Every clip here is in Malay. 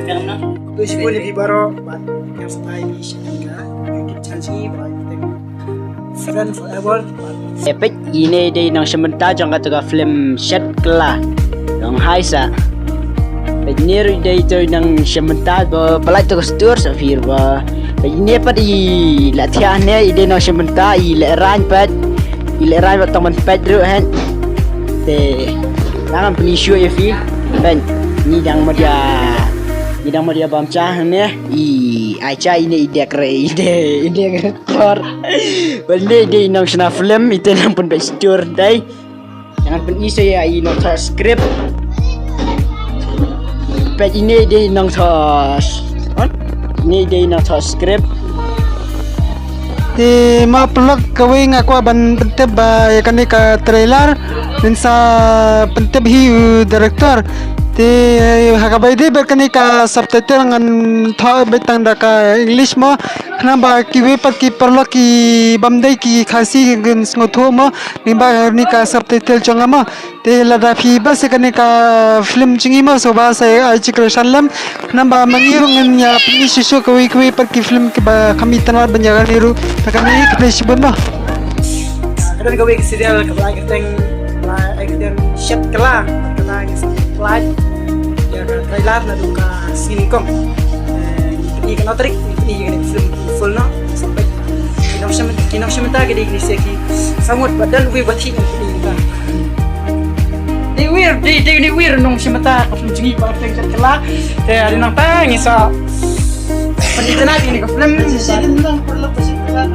film na. Kuis pun lebih baru, but yang setelah ini siapa YouTube channel baik friend forever. Epic ini day nang sementara jangan kata film shot kela, nang haisa. Penyer day itu nang sementara pelai tu kestur safir ba. Ini apa di latihannya ide nang sementara ileran teman Pedro kan. Te tangan penisio ya fi ben ni dang dia bamcah ne aja ini ide kreator bende ide nang sena film itu nang pun bestur dai jangan pun iso ya nang script pet ini ide nang script Di ma-plug kawing ako ban penteb ya kan ka trailer din sa penteb hi director ti hakabay di berkani ka subtitle ngan tha betang da ka English mo khna ba kiwe pat ki perlo ki bamdai ki khasi gen ngotho mo ni ba ni ka subtitle chonga mo te la da phi ba se kani ka film chingi mo so ba se ai chi kresalam khna ba mangiru ngan ya pni sisu kawi pat ki film ki ba kami tanar banyaga niru takani ki sibon mo kadang kawi ki serial ka ba kiteng la ekden shit kala kata slide ya kan trailer na duka sinikong ini kan trik ini kan film full no sampai kinong sementa gede ini seki samut badan we batin ini kan di weird nong sementa film cingi pa film kala te ada nang tangi sa pendidikan ini ke film sini nang perlu pasti kala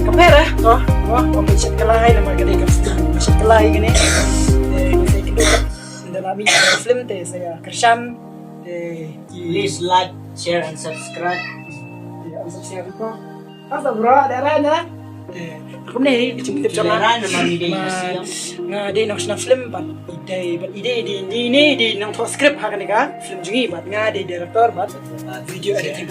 kapera oh pembaca kala hai nama gede ke film kala ini Nabi film teh saya kerjam please like share and subscribe subscribe ko apa bro daerahnya aku nih dicungkit daerah nama ide nga de nang film bat ide di nang script hakan ka film jungi bat nga de director bat video editing